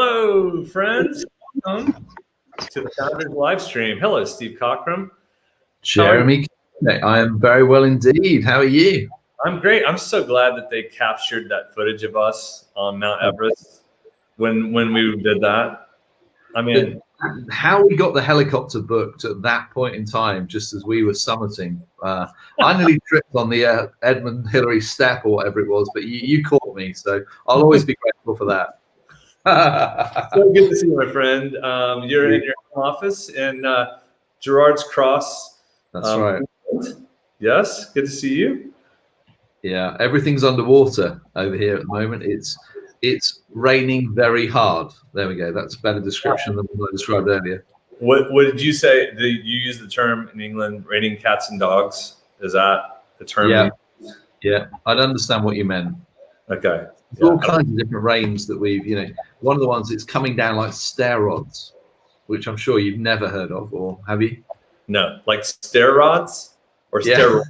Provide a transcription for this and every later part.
Hello, friends. Welcome to the Founders Livestream. Hello, Steve Cockram. Jeremie, I am very well indeed. How are you? I'm great. I'm so glad that they captured that footage of us on Mount Everest when we did that. I mean, how we got the helicopter booked at that point in time, just as we were summiting. I nearly tripped on the Edmund Hillary step or whatever it was, but you caught me, so I'll always be grateful for that. So good to see you, my friend. You're in your office in Gerrard's Cross. That's right. Yes, good to see you. Yeah, everything's underwater over here at the moment. It's raining very hard. There we go. That's a better description than what I described earlier. What did you say? Did you use the term in England, raining cats and dogs? Is that the term? Yeah, I'd understand what you meant. Okay. There's all kinds of different rains that we've, one of the ones that's coming down like stair rods, which I'm sure you've never heard of, or have you? No, like stair rods or steroids?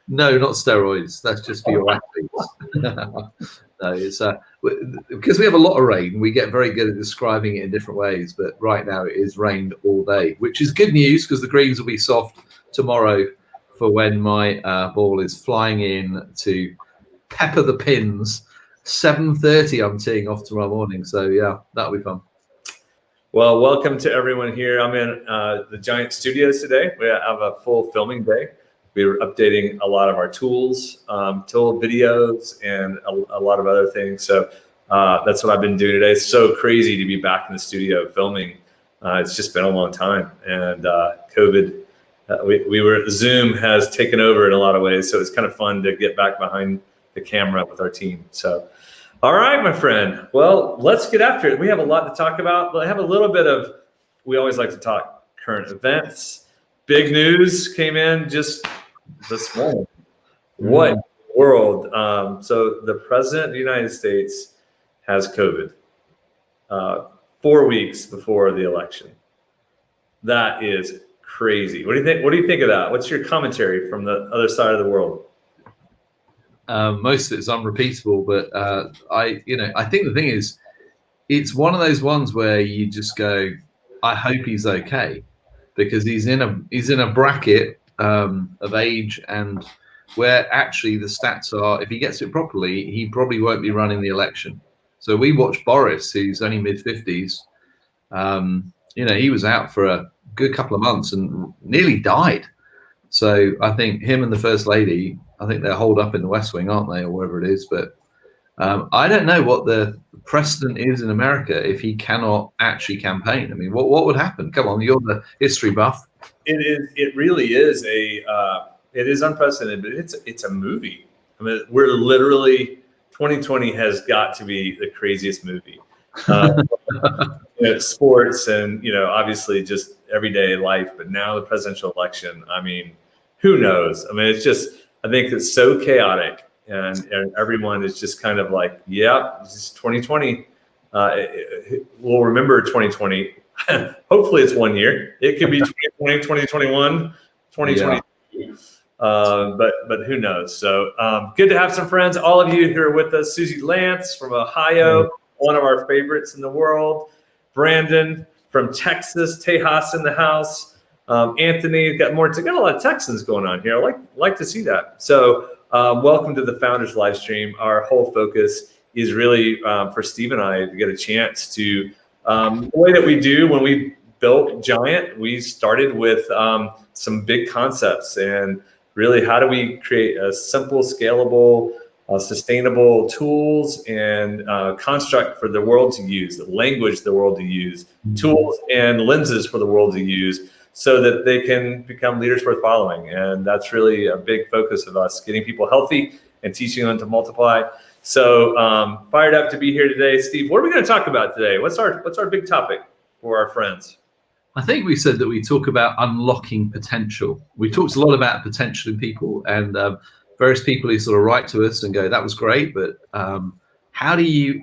No, not steroids. That's just for your athletes. No, it's because we have a lot of rain, we get very good at describing it in different ways. But right now it is rained all day, which is good news because the greens will be soft tomorrow for when my ball is flying in to pepper the pins. 7:30 I'm teeing off tomorrow morning. So yeah, that'll be fun. Well, welcome to everyone here. I'm in the Giant Studios today. We have a full filming day. We're updating a lot of our tools, tool videos, and a lot of other things. So that's what I've been doing today. It's so crazy to be back in the studio filming. It's just been a long time. And COVID, Zoom has taken over in a lot of ways. So it's kind of fun to get back behind the camera with our team. So, all right, my friend. Well, let's get after it. We have a lot to talk about. I have a little bit of, we always like to talk current events. Big news came in just this morning. What world? So the president of the United States has COVID 4 weeks before the election. That is crazy. What do you think? What do you think of that? What's your commentary from the other side of the world? Most of it's unrepeatable, but I think the thing is, it's one of those ones where you just go, I hope he's okay, because he's in a bracket of age and where actually the stats are, if he gets it properly, he probably won't be running the election. So we watched Boris, who's only mid-50s. He was out for a good couple of months and nearly died. So I think him and the First Lady, I think they're holed up in the West Wing, aren't they, or wherever it is. But I don't know what the precedent is in America if he cannot actually campaign. I mean, what would happen? Come on, you're the history buff. It really is it is unprecedented, but it's a movie. I mean, we're literally 2020 has got to be the craziest movie. Sports and obviously just everyday life, but now the presidential election. I mean, who knows? I mean, it's just, I think it's so chaotic, and everyone is just kind of like, yeah, this is 2020. We'll remember 2020. Hopefully it's 1 year. It could be 2020, 2021, 2022. But who knows? So good to have some friends. All of you who are with us. Susie Lance from Ohio, one of our favorites in the world. Brandon from Texas, Tejas in the house. Anthony, got a lot of Texans going on here. I like to see that. So welcome to the Founders Livestream. Our whole focus is really for Steve and I to get a chance to, the way that we do when we built Giant, we started with some big concepts and really how do we create a simple, scalable, sustainable tools and construct for the world to use, the language the world to use, tools and lenses for the world to use, so that they can become leaders worth following. And that's really a big focus of us, getting people healthy and teaching them to multiply. So fired up to be here today. Steve, what are we going to talk about today? What's our big topic for our friends? I think we said that we talk about unlocking potential. We talked a lot about potential in people, and various people who sort of write to us and go, that was great, but how do you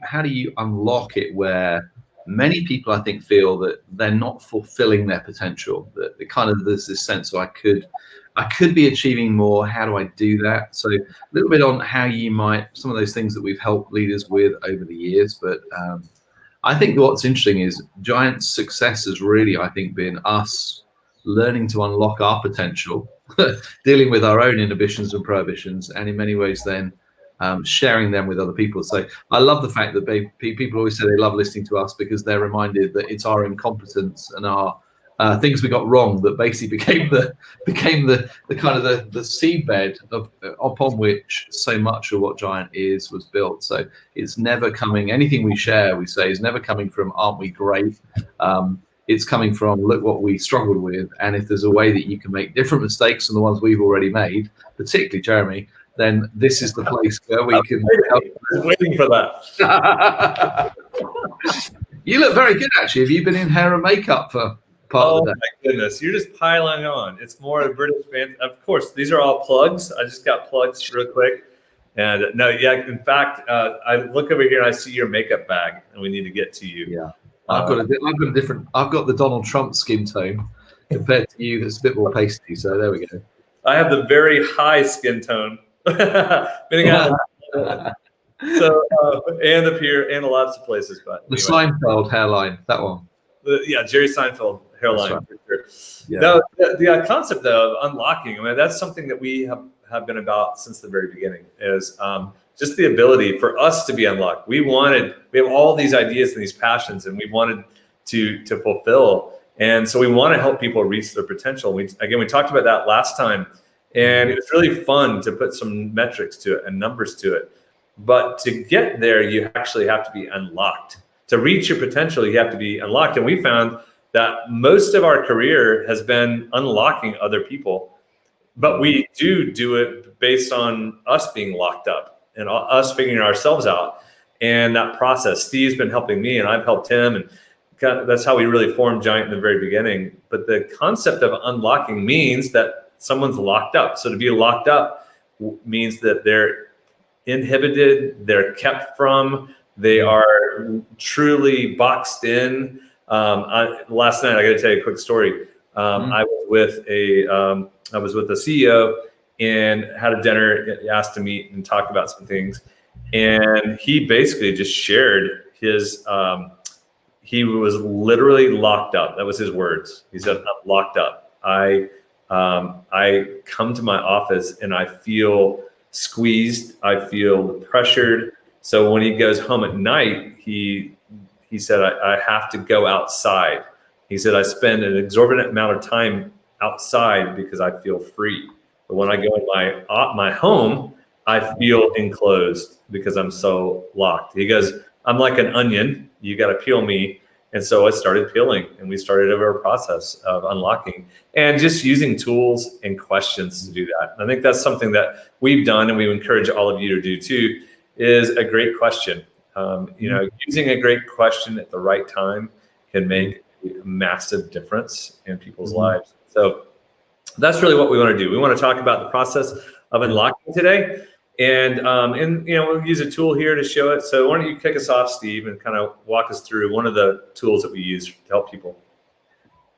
unlock it where many people, I think, feel that they're not fulfilling their potential, that it kind of, there's this sense of I could be achieving more. How do I do that? So a little bit on how you might, some of those things that we've helped leaders with over the years, but I think what's interesting is Giant's success has really, I think, been us learning to unlock our potential, dealing with our own inhibitions and prohibitions, and in many ways then sharing them with other people. So I love the fact that people always say they love listening to us because they're reminded that it's our incompetence and our things we got wrong that basically became the kind of the seedbed upon which so much of what Giant was built. So it's never coming. Anything we share, we say, is never coming from "Aren't we great?" It's coming from "Look what we struggled with," and if there's a way that you can make different mistakes than the ones we've already made, particularly Jeremy, then this is the place where we can. I was waiting for that. You look very good, actually. Have you been in hair and makeup for part of the day? Oh my goodness, you're just piling on. It's more a British band. Of course, these are all plugs. I just got plugs real quick. And no, yeah, in fact, I look over here and I see your makeup bag, and we need to get to you. Yeah, I've got a different. I've got the Donald Trump skin tone compared to you. That's a bit more pasty. So there we go. I have the very high skin tone. So and up here and lots of places, but the Seinfeld hairline, that one. Yeah, Jerry Seinfeld hairline. Right. For sure. Yeah. No, the concept though of unlocking. I mean, that's something that we have been about since the very beginning. Is just the ability for us to be unlocked. We have all these ideas and these passions, and we wanted to fulfill. And so we want to help people reach their potential. We talked about that last time. And it was really fun to put some metrics to it and numbers to it. But to get there, you actually have to be unlocked. To reach your potential, you have to be unlocked. And we found that most of our career has been unlocking other people. But we do it based on us being locked up and us figuring ourselves out. And that process, Steve's been helping me and I've helped him. And that's how we really formed Giant in the very beginning. But the concept of unlocking means that someone's locked up. So to be locked up means that they're inhibited, they're kept from, they are truly boxed in. Last night, I got to tell you a quick story. I was with a CEO and had a dinner, asked to meet and talk about some things. And he basically just shared his, he was literally locked up. That was his words. He said, "I'm locked up. I come to my office and I feel squeezed. I feel pressured. So when he goes home at night, he said, I have to go outside. He said, I spend an exorbitant amount of time outside because I feel free. But when I go in my home, I feel enclosed because I'm so locked." He goes, "I'm like an onion. You got to peel me." And so I started peeling, and we started over a process of unlocking and just using tools and questions to do that. I think that's something that we've done, and we encourage all of you to do too, is a great question. Using a great question at the right time can make a massive difference in people's lives. So that's really what we want to do. We want to talk about the process of unlocking today. And we'll use a tool here to show it. So why don't you kick us off, Steve, and kind of walk us through one of the tools that we use to help people.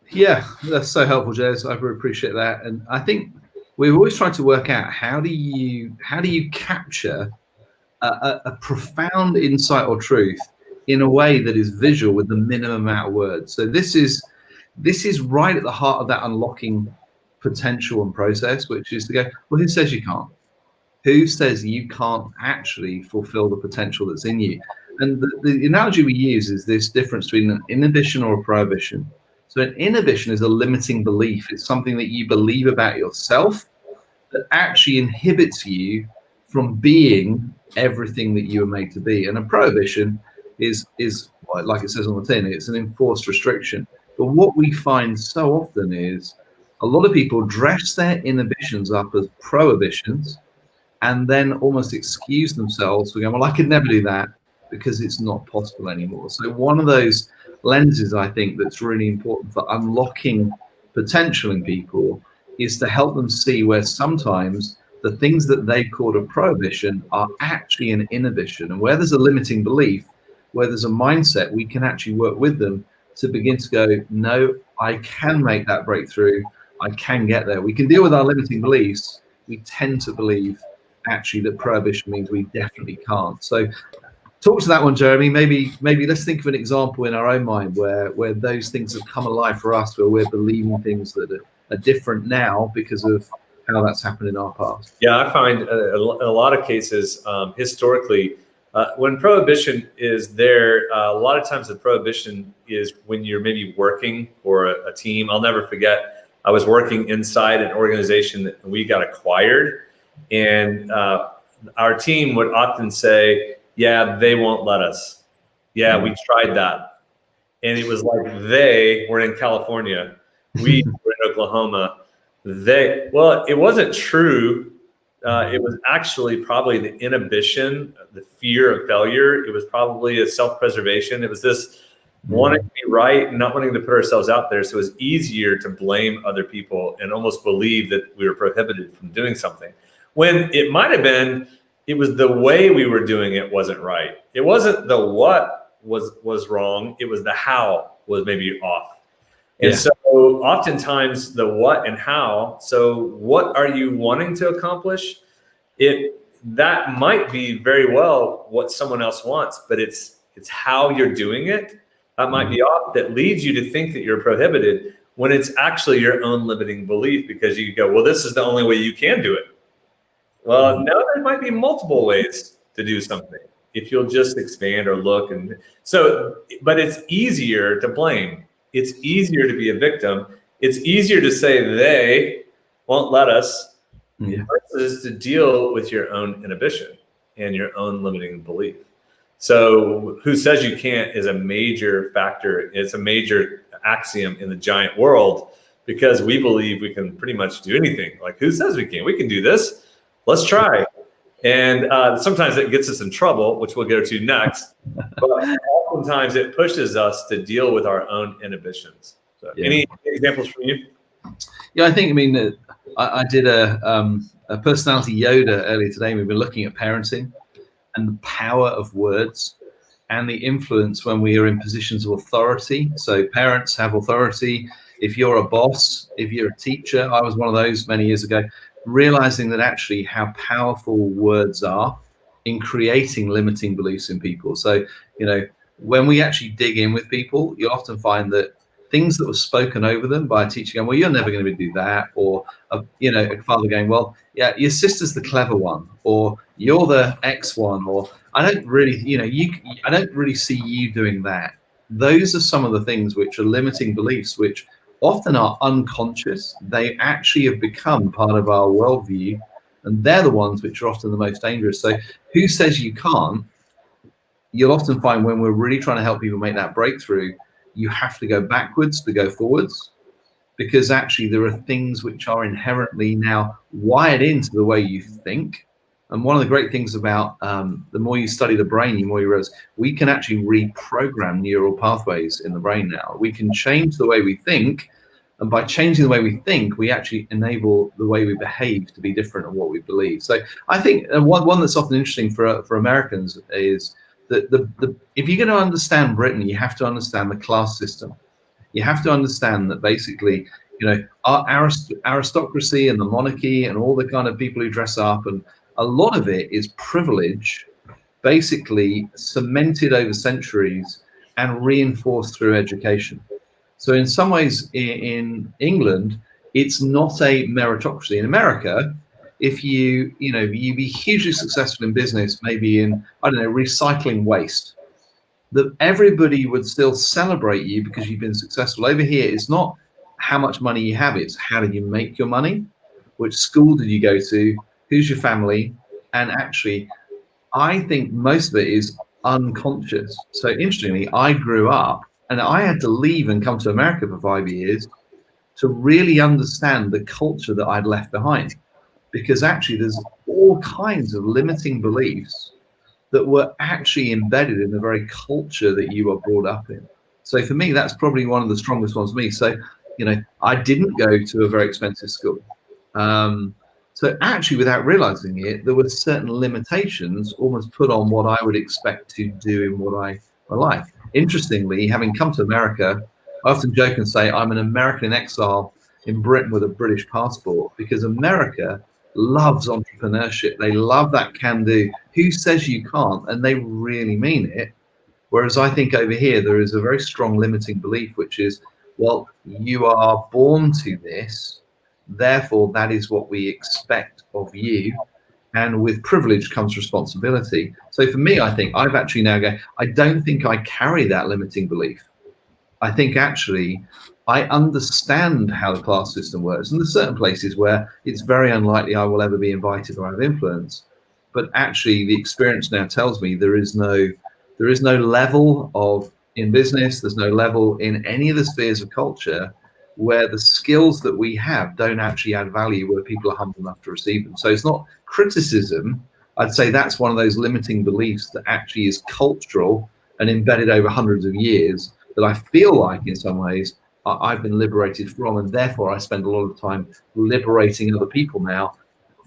Yeah, that's so helpful, Jez. I really appreciate that. And I think we've always tried to work out how do you capture a profound insight or truth in a way that is visual with the minimum amount of words. So this is right at the heart of that unlocking potential and process, which is to go, well, who says you can't? Who says you can't actually fulfill the potential that's in you? And the analogy we use is this difference between an inhibition or a prohibition. So an inhibition is a limiting belief. It's something that you believe about yourself that actually inhibits you from being everything that you were made to be. And a prohibition is like it says on the tin, it's an enforced restriction. But what we find so often is a lot of people dress their inhibitions up as prohibitions and then almost excuse themselves for going, well, I could never do that because it's not possible anymore. So one of those lenses I think that's really important for unlocking potential in people is to help them see where sometimes the things that they call a prohibition are actually an inhibition. And where there's a limiting belief, where there's a mindset, we can actually work with them to begin to go, no, I can make that breakthrough. I can get there. We can deal with our limiting beliefs. We tend to believe actually that prohibition means we definitely can't. So talk to that one, Jeremy. Maybe let's think of an example in our own mind where those things have come alive for us, where we're believing things that are different now because of how that's happened in our past. Yeah, I find in a lot of cases, historically, when prohibition is there, a lot of times the prohibition is when you're maybe working for a team. I'll never forget, I was working inside an organization that we got acquired, and our team would often say, yeah, they won't let us. Yeah, we tried that. And it was like they were in California, we were in Oklahoma. Well, it wasn't true. It was actually probably the inhibition, the fear of failure. It was probably a self-preservation. It was this wanting to be right and not wanting to put ourselves out there. So it was easier to blame other people and almost believe that we were prohibited from doing something. When it might have been, it was the way we were doing it wasn't right. It wasn't the what was wrong. It was the how was maybe off. And so oftentimes the what and how, so what are you wanting to accomplish? That might be very well what someone else wants, but it's how you're doing it that might be off, that leads you to think that you're prohibited when it's actually your own limiting belief, because you go, well, this is the only way you can do it. Well, no, there might be multiple ways to do something if you'll just expand or look. And so, but it's easier to blame. It's easier to be a victim. It's easier to say they won't let us versus to deal with your own inhibition and your own limiting belief. So who says you can't is a major factor. It's a major axiom in the giant world, because we believe we can pretty much do anything. Like, who says we can't? We can do this. Let's try. And sometimes it gets us in trouble, which we'll go to next. But oftentimes it pushes us to deal with our own inhibitions. So any examples from you? Yeah, I think, I did a personality Yoda earlier today. We've been looking at parenting and the power of words and the influence when we are in positions of authority. So parents have authority. If you're a boss, if you're a teacher, I was one of those many years ago, realizing that actually how powerful words are in creating limiting beliefs in people. So, when we actually dig in with people, you often find that things that were spoken over them by a teacher going, well, you're never going to do that. Or, a father going, well, yeah, your sister's the clever one, or you're the X one, or I don't really, I don't really see you doing that. Those are some of the things which are limiting beliefs, which often are unconscious. They actually have become part of our worldview, and they're the ones which are often the most dangerous. So who says you can't? You'll often find when we're really trying to help people make that breakthrough, you have to go backwards to go forwards, because actually there are things which are inherently now wired into the way you think. And one of the great things about the more you study the brain, the more you realize we can actually reprogram neural pathways in the brain now. We can change the way we think. And by changing the way we think, we actually enable the way we behave to be different than what we believe. So I think one that's often interesting for Americans is that if you're going to understand Britain, you have to understand the class system. You have to understand that basically, our aristocracy and the monarchy and all the kind of people who dress up, and a lot of it is privilege, basically cemented over centuries and reinforced through education. So in some ways in England, it's not a meritocracy. In America, if you be hugely successful in business, maybe in, recycling waste, that everybody would still celebrate you because you've been successful. Over here, it's not how much money you have, it's how did you make your money? Which school did you go to? Who's your family? And actually, I think most of it is unconscious. So interestingly, I grew up and I had to leave and come to America for 5 years to really understand the culture that I'd left behind. Because actually there's all kinds of limiting beliefs that were actually embedded in the very culture that you were brought up in. So for me, that's probably one of the strongest ones for me. So, I didn't go to a very expensive school. So actually, without realizing it, there were certain limitations almost put on what I would expect to do in what I like. Interestingly, having come to America, I often joke and say I'm an American in exile in Britain with a British passport, because America loves entrepreneurship. They love that can do. Who says you can't? And they really mean it. Whereas I think over here, there is a very strong limiting belief, which is, well, you are born to this, therefore that is what we expect of you. And with privilege comes responsibility. So for me, I think I've actually now go, I don't think I carry that limiting belief. I think actually I understand how the class system works. And there's certain places where it's very unlikely I will ever be invited or have influence. But actually the experience now tells me there is no level of in business, there's no level in any of the spheres of culture where the skills that we have don't actually add value, where people are humble enough to receive them. So it's not criticism. I'd say that's one of those limiting beliefs that actually is cultural and embedded over hundreds of years that I feel like in some ways I've been liberated from, and therefore I spend a lot of time liberating other people now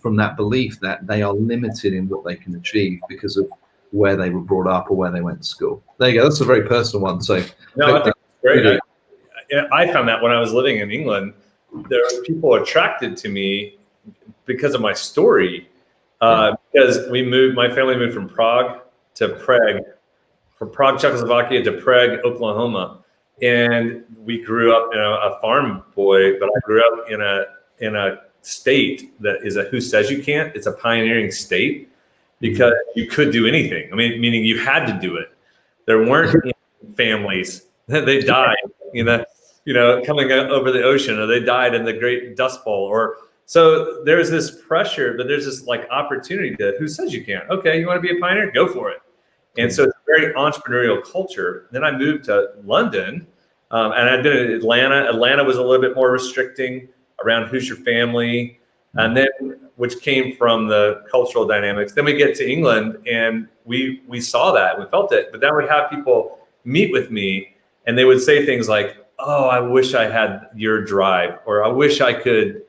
from that belief that they are limited in what they can achieve because of where they were brought up or where they went to school. There you go. That's a very personal one. So no, I think it's great. I found that when I was living in England, there was people attracted to me because of my story. Because my family moved from Prague to Prague, from Prague, Czechoslovakia to Prague, Oklahoma. And we grew up, a farm boy, but I grew up in a state that is a who says you can't. It's a pioneering state because you could do anything. I mean, meaning you had to do it. There weren't families. They died, coming over the ocean, or they died in the Great Dust Bowl. Or so there's this pressure, but there's this like opportunity to who says you can't. Okay, you want to be a pioneer? Go for it. And so it's a very entrepreneurial culture. Then I moved to London, and I'd been in Atlanta. Atlanta was a little bit more restricting around who's your family, and then which came from the cultural dynamics. Then we get to England, and we saw that, we felt it. But then we'd have people meet with me, and they would say things like, "Oh, I wish I had your drive," or "I wish I could."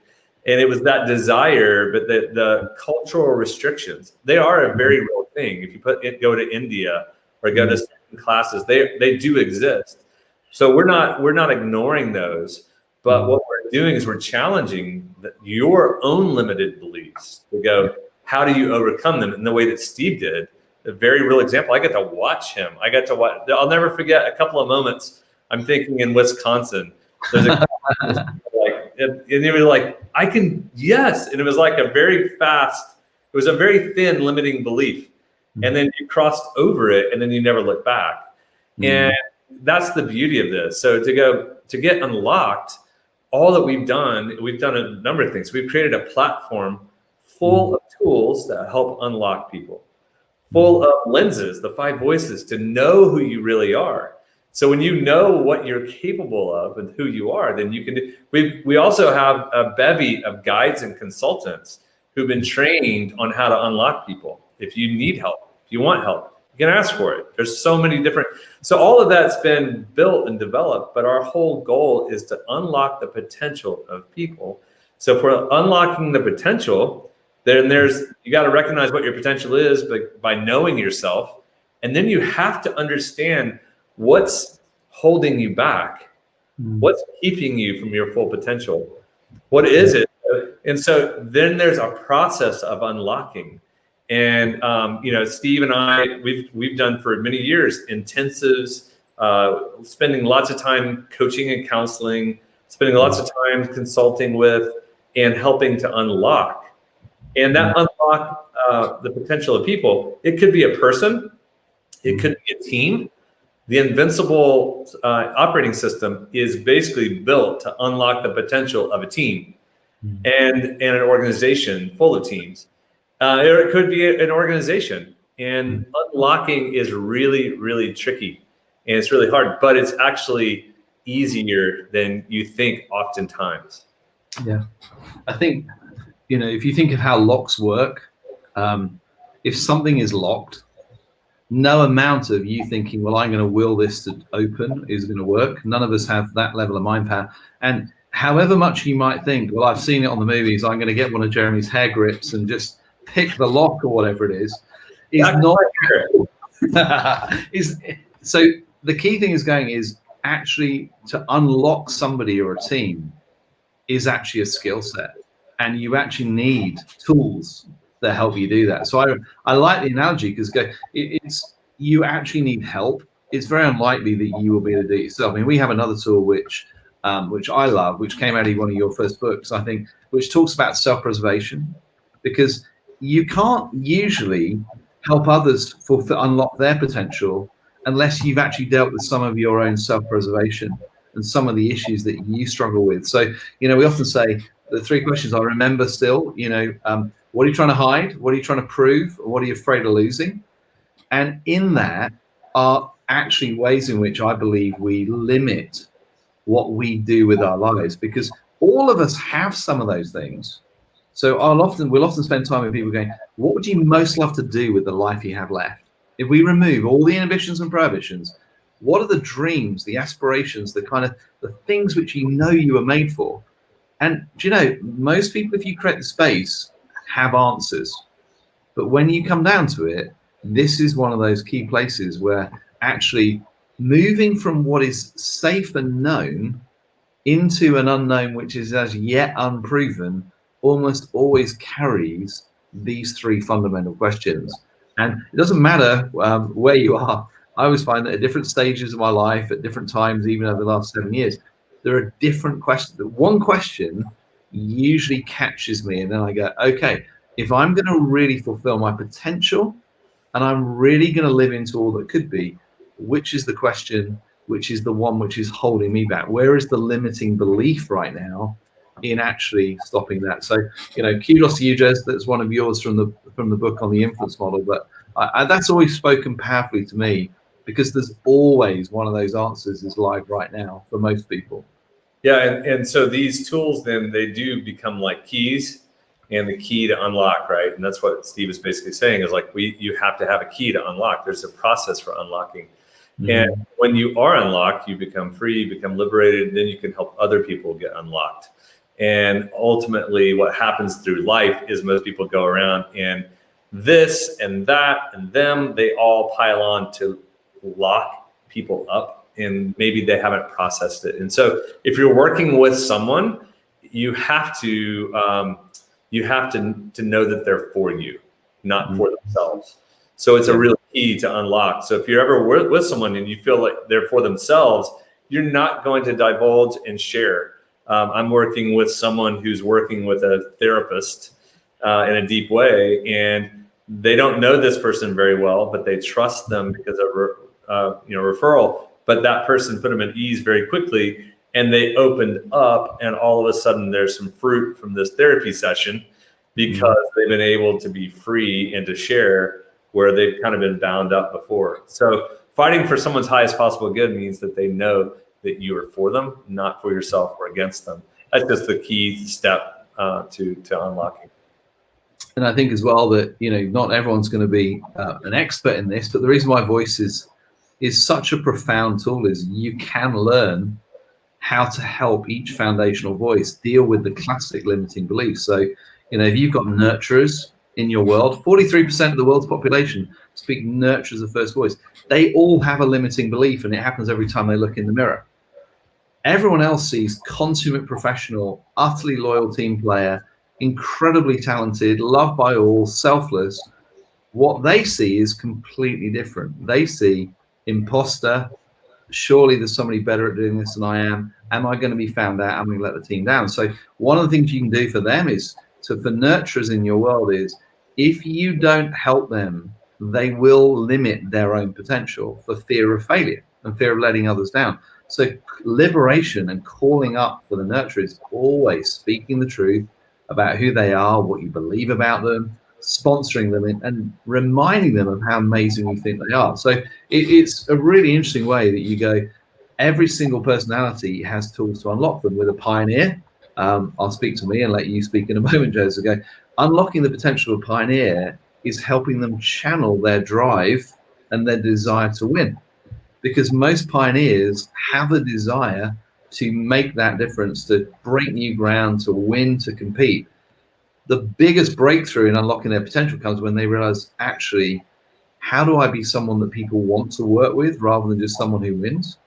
And it was that desire, but the cultural restrictions, they are a very real thing. If you go to India or go to certain classes, they do exist. So we're not ignoring those, but what we're doing is we're challenging your own limited beliefs to go, how do you overcome them in the way that Steve did? A very real example. I got to watch him. I'll never forget a couple of moments. I'm thinking in Wisconsin, there's a and he was like, I can, yes. And it was like a very thin limiting belief. And then you crossed over it, and then you never looked back. And that's the beauty of this. So to get unlocked, all that we've done a number of things. We've created a platform full of tools that help unlock people, full of lenses, the 5 voices, to know who you really are. So when you know what you're capable of and who you are, then you can do. We also have a bevy of guides and consultants who've been trained on how to unlock people. If you need help, if you want help, you can ask for it. There's so many different. So all of that's been built and developed, but our whole goal is to unlock the potential of people. So for unlocking the potential, then you got to recognize what your potential is, but by knowing yourself, and then you have to understand what's holding you back? What's keeping you from your full potential? What is it? And so then there's a process of unlocking. And Steve and I, we've done for many years intensives, spending lots of time coaching and counseling, spending lots of time consulting with and helping to unlock. And that unlock the potential of people. It could be a person, it could be a team. The Invincible operating system is basically built to unlock the potential of a team and an organization full of teams. It could be an organization, and unlocking is really, really tricky, and it's really hard, but it's actually easier than you think oftentimes. Yeah, I think, if you think of how locks work, if something is locked, no amount of you thinking, well, I'm going to will this to open is going to work. None of us have that level of mind power. And however much you might think, well, I've seen it on the movies, I'm going to get one of Jeremy's hair grips and just pick the lock or whatever it is not so the key thing is actually to unlock somebody or a team is actually a skill set. and you actually need tools that help you do that. So I like the analogy because it's you actually need help. It's very unlikely that you will be able to do it yourself. I mean, we have another tool which I love, which came out of one of your first books, I think, which talks about self-preservation, because you can't usually help others unlock their potential unless you've actually dealt with some of your own self-preservation and some of the issues that you struggle with. So, we often say the three questions I remember still, what are you trying to hide? What are you trying to prove? Or what are you afraid of losing? And in that are actually ways in which I believe we limit what we do with our lives, because all of us have some of those things. So we'll often spend time with people going, what would you most love to do with the life you have left? If we remove all the inhibitions and prohibitions, what are the dreams, the aspirations, the things which you were made for? And most people, if you create the space, have answers. But when you come down to it, this is one of those key places where actually moving from what is safe and known into an unknown which is as yet unproven almost always carries these three fundamental questions. And it doesn't matter where you are. I always find that at different stages of my life, at different times, even over the last 7 years, there are different questions. One question usually catches me, and then I go, okay, if I'm going to really fulfill my potential and I'm really going to live into all that could be, which is the question, which is the one which is holding me back? Where is the limiting belief right now in actually stopping that? So, kudos to you, Jez. That's one of yours from the book on the influence model. But that's always spoken powerfully to me, because there's always one of those answers is live right now for most people. Yeah, and so these tools then they do become like keys, and the key to unlock, right? And that's what Steve is basically saying is like you have to have a key to unlock. There's a process for unlocking. Mm-hmm. And when you are unlocked, you become free, you become liberated, and then you can help other people get unlocked. And ultimately what happens through life is most people go around and this and that and them, they all pile on to lock people up, and maybe they haven't processed it. And so if you're working with someone, you have to know that they're for you, not for themselves. So it's a real key to unlock. So if you're ever with someone and you feel like they're for themselves, you're not going to divulge and share. I'm working with someone who's working with a therapist in a deep way, and they don't know this person very well, but they trust them because of referral. But that person put them at ease very quickly, and they opened up, and all of a sudden there's some fruit from this therapy session because they've been able to be free and to share where they've kind of been bound up before. So fighting for someone's highest possible good means that they know that you are for them, not for yourself or against them. That's just the key step to unlocking. And I think as well that, not everyone's going to be an expert in this, but the reason why voice is such a profound tool is you can learn how to help each foundational voice deal with the classic limiting beliefs. So, if you've got nurturers in your world, 43% of the world's population speak nurture as a first voice. They all have a limiting belief, and it happens every time they look in the mirror. Everyone else sees consummate professional, utterly loyal team player, incredibly talented, loved by all, selfless. What they see is completely different. They see imposter. Surely there's somebody better at doing this than I am. Am I going to be found out? I'm going to let the team down. So one of the things you can do for them is for nurturers in your world is if you don't help them, they will limit their own potential for fear of failure and fear of letting others down. So liberation and calling up for the nurturer is always speaking the truth about who they are, what you believe about them, sponsoring them and reminding them of how amazing you think they are. So it's a really interesting way that you go, every single personality has tools to unlock them. With a pioneer, I'll speak to me and let you speak in a moment, Joseph. Go, unlocking the potential of a pioneer is helping them channel their drive and their desire to win. Because most pioneers have a desire to make that difference, to break new ground, to win, to compete. The biggest breakthrough in unlocking their potential comes when they realize, actually, how do I be someone that people want to work with rather than just someone who wins?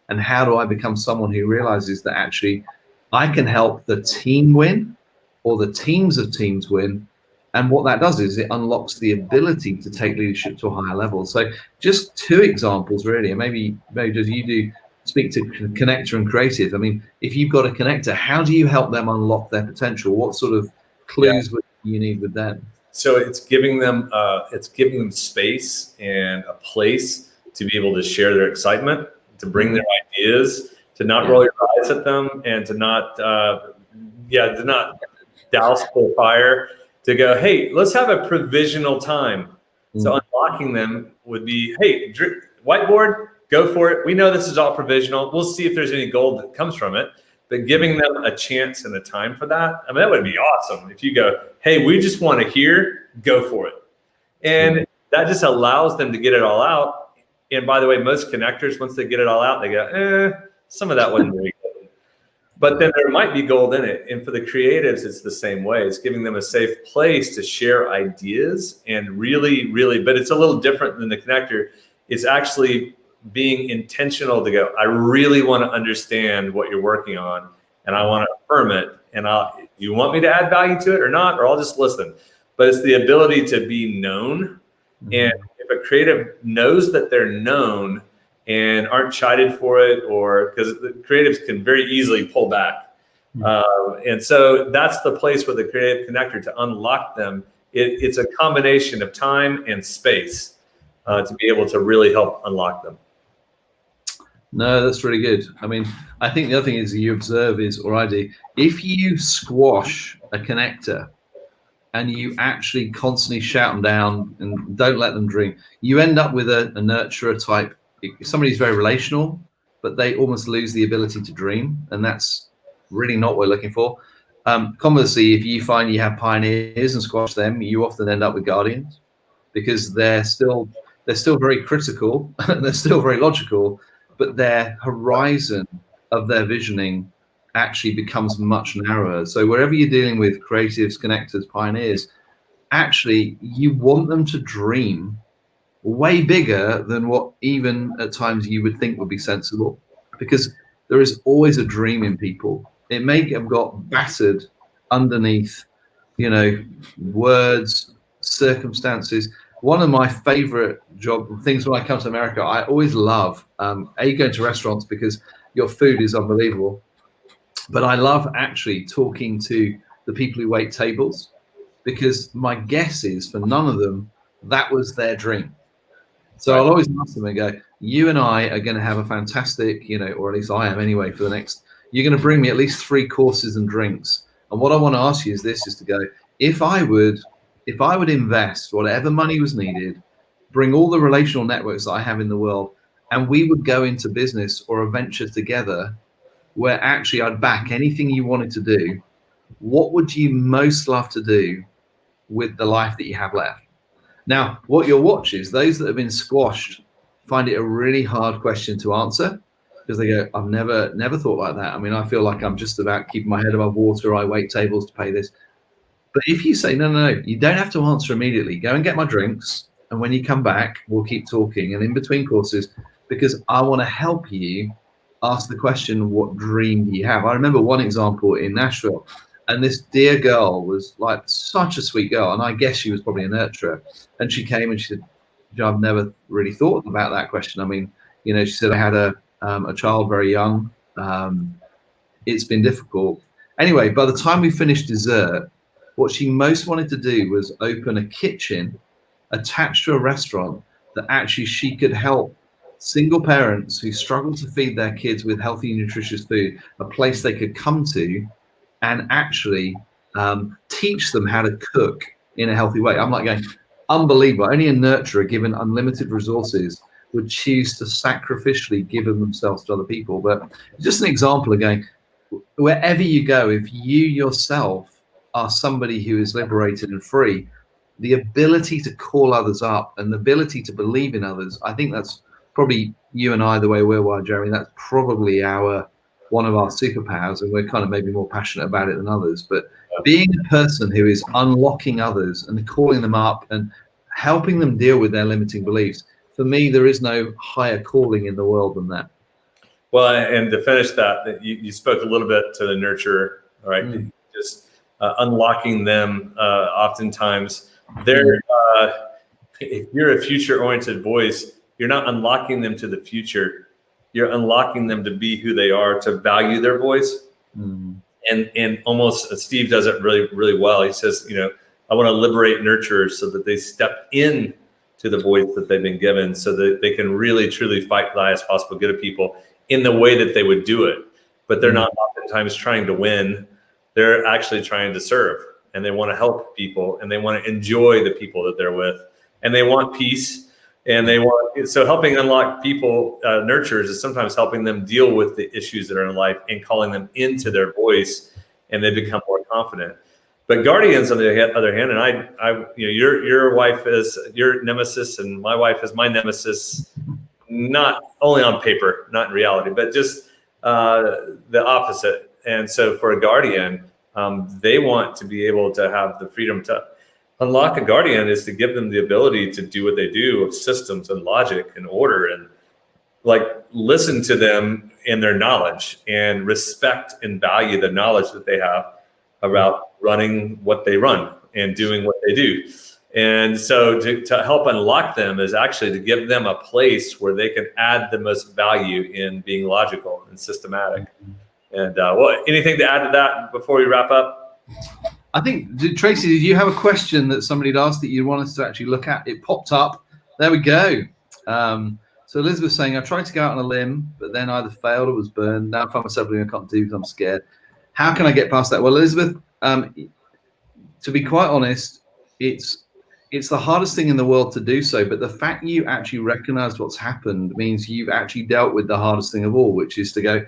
And how do I become someone who realizes that actually I can help the team win or the teams of teams win. And what that does is it unlocks the ability to take leadership to a higher level. So just two examples, really, and maybe just you do speak to connector and creative. I mean, if you've got a connector, how do you help them unlock their potential? What sort of clues would you need with them? So it's giving them space and a place to be able to share their excitement, to bring their ideas, to not roll your eyes at them, and to not douse the fire. To go, hey, let's have a provisional time. So unlocking them would be, hey, whiteboard, go for it. We know this is all provisional. We'll see if there's any gold that comes from it. But giving them a chance and a time for that, I mean, that would be awesome. If you go, hey, we just want to hear, go for it. And that just allows them to get it all out. And by the way, most connectors, once they get it all out, they go, some of that wasn't very good. But then there might be gold in it. And for the creatives, it's the same way. It's giving them a safe place to share ideas and really, but it's a little different than the connector. It's actually being intentional to go, I really want to understand what you're working on and I want to affirm it. And you want me to add value to it or not, or I'll just listen. But it's the ability to be known. And if a creative knows that they're known, and aren't chided for it, or because the creatives can very easily pull back. And so that's the place where the creative connector, to unlock them, it's a combination of time and space to be able to really help unlock them. No, that's really good. I mean, I think the other thing is you observe is, or I do, if you squash a connector and you actually constantly shout them down and don't let them dream, you end up with a nurturer type. Somebody's very relational, but they almost lose the ability to dream, and that's really not what we're looking for. Conversely, if you find you have pioneers and squash them, you often end up with guardians, because they're still very critical, they're still very logical, but their horizon of their visioning actually becomes much narrower. So wherever you're dealing with creatives, connectors, pioneers, actually you want them to dream way bigger than what even at times you would think would be sensible, because there is always a dream in people. It may have got battered underneath, words, circumstances. One of my favorite things when I come to America, I always love going to restaurants because your food is unbelievable, but I love actually talking to the people who wait tables, because my guess is for none of them that was their dream. So I'll always ask them and go, you and I are going to have a fantastic, or at least I am anyway, for the next, you're going to bring me at least 3 courses and drinks. And what I want to ask you is this, is to go, if I would invest whatever money was needed, bring all the relational networks that I have in the world, and we would go into business or a venture together where actually I'd back anything you wanted to do, what would you most love to do with the life that you have left? Now, what you'll watch is those that have been squashed find it a really hard question to answer, because they go, I've never thought like that. I mean, I feel like I'm just about keeping my head above water. I wait tables to pay this. But if you say, no, you don't have to answer immediately. Go and get my drinks. And when you come back, we'll keep talking. And in between courses, because I want to help you ask the question, what dream do you have? I remember one example in Nashville. And this dear girl was like such a sweet girl. And I guess she was probably a nurturer. And she came and she said, I've never really thought about that question. I mean, she said, I had a child very young. It's been difficult. Anyway, by the time we finished dessert, what she most wanted to do was open a kitchen attached to a restaurant that actually she could help single parents who struggle to feed their kids with healthy, nutritious food, a place they could come to and actually teach them how to cook in a healthy way. I'm like going, unbelievable. Only a nurturer given unlimited resources would choose to sacrificially give themselves to other people. But just an example of going, wherever you go, if you yourself are somebody who is liberated and free, the ability to call others up and the ability to believe in others, I think that's probably you and I, the way we're wired, Jeremy, that's probably one of our superpowers, and we're kind of maybe more passionate about it than others. But being a person who is unlocking others and calling them up and helping them deal with their limiting beliefs, for me, there is no higher calling in the world than that. Well, and to finish that, you spoke a little bit to the nurturer, right? Just unlocking them. Oftentimes, they're if you're a future-oriented voice, you're not unlocking them to the future. You're unlocking them to be who they are, to value their voice. And almost Steve does it really, really well. He says, I want to liberate nurturers so that they step in to the voice that they've been given, so that they can really, truly fight for the highest possible good of people in the way that they would do it. But they're not oftentimes trying to win. They're actually trying to serve, and they want to help people, and they want to enjoy the people that they're with, and they want peace. And so helping unlock people, nurturers, is sometimes helping them deal with the issues that are in life and calling them into their voice, and they become more confident. But guardians, on the other hand, and your wife is your nemesis, and my wife is my nemesis, not only on paper, not in reality, but just the opposite. And so for a guardian, they want to be able to have the freedom to unlock a guardian, is to give them the ability to do what they do of systems and logic and order, and listen to them in their knowledge and respect and value the knowledge that they have about running what they run and doing what they do. And so to help unlock them is actually to give them a place where they can add the most value in being logical and systematic. And anything to add to that before we wrap up? I think, Tracy, did you have a question that somebody had asked that you want us to actually look at? It popped up. There we go. So Elizabeth's saying, I tried to go out on a limb, but then either failed or was burned. Now I find myself doing I can't do because I'm scared. How can I get past that? Well, Elizabeth, to be quite honest, it's the hardest thing in the world to do so. But the fact you actually recognize what's happened means you've actually dealt with the hardest thing of all, which is to go,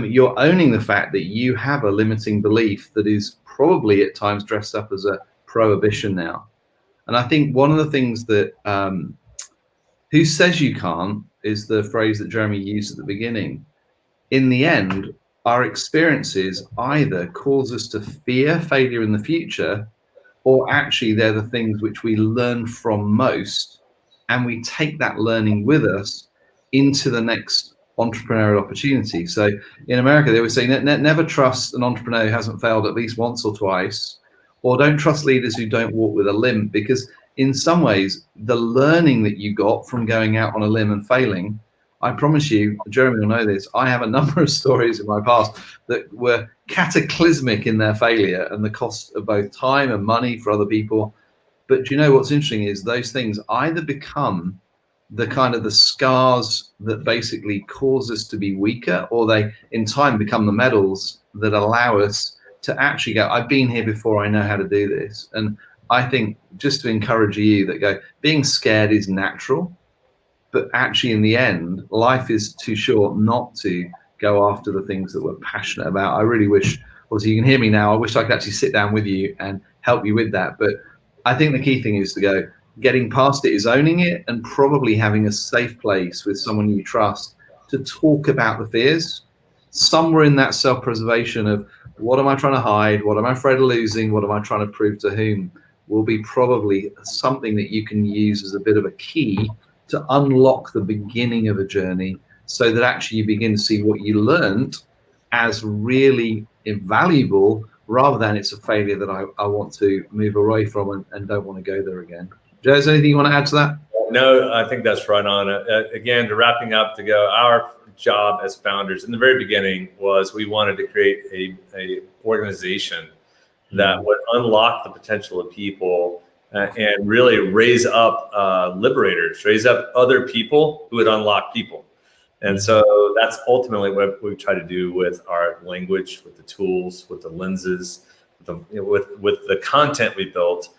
you're owning the fact that you have a limiting belief that is probably at times dressed up as a prohibition now. And I think one of the things that who says you can't is the phrase that Jeremie used at the beginning. In the end, our experiences either cause us to fear failure in the future, or actually they're the things which we learn from most, and we take that learning with us into the next entrepreneurial opportunity. So in America, they would say, never trust an entrepreneur who hasn't failed at least once or twice, or don't trust leaders who don't walk with a limp, because in some ways, the learning that you got from going out on a limb and failing, I promise you, Jeremie will know this, I have a number of stories in my past that were cataclysmic in their failure and the cost of both time and money for other people. But do you know what's interesting is those things either become the kind of the scars that basically cause us to be weaker, or they in time become the medals that allow us to actually go, I've been here before, I know how to do this. And I think just to encourage you that go, being scared is natural, but actually in the end, life is too short not to go after the things that we're passionate about. I really wish, obviously you can hear me now, I wish I could actually sit down with you and help you with that. But I think the key thing is to go, getting past it is owning it, and probably having a safe place with someone you trust to talk about the fears. Somewhere in that self-preservation of what am I trying to hide? What am I afraid of losing? What am I trying to prove to whom? Will be probably something that you can use as a bit of a key to unlock the beginning of a journey, so that actually you begin to see what you learned as really invaluable, rather than it's a failure that I want to move away from and don't want to go there again. Joe, is there anything you want to add to that? No, I think that's right on. Again, to wrapping up, to go, our job as founders in the very beginning was we wanted to create a organization that would unlock the potential of people and really raise up liberators, raise up other people who would unlock people. And so that's ultimately what we try to do with our language, with the tools, with the lenses, with the content we built,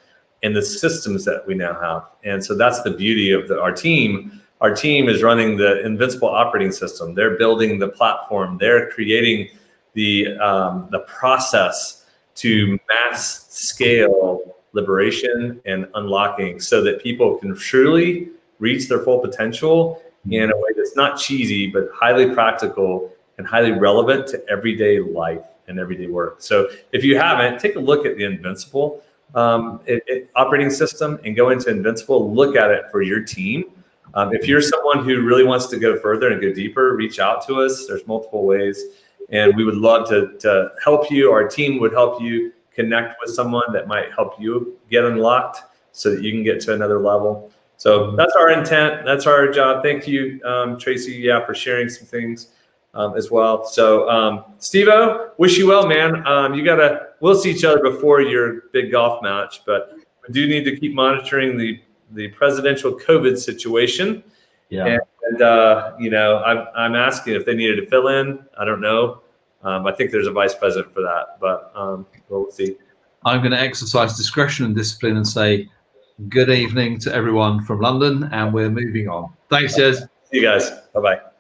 and the systems that we now have. And so that's the beauty of our team. Our team is running the Invincible operating system. They're building the platform. They're creating the process to mass scale liberation and unlocking, so that people can truly reach their full potential in a way that's not cheesy, but highly practical and highly relevant to everyday life and everyday work. So if you haven't, take a look at the Invincible operating system and go into Invincible, look at it for your team. If you're someone who really wants to go further and go deeper, reach out to us. There's multiple ways, and we would love to help you. Our team would help you connect with someone that might help you get unlocked so that you can get to another level. So that's our intent. That's our job. Thank you, Tracy, for sharing some things as well. So Steve-O, wish you well, man. We'll see each other before your big golf match, but we do need to keep monitoring the presidential COVID situation. Yeah. And I'm asking if they needed to fill in. I don't know. I think there's a vice president for that, but we'll see. I'm going to exercise discretion and discipline and say good evening to everyone from London, and we're moving on. Thanks, Jez. See you guys. Bye-bye.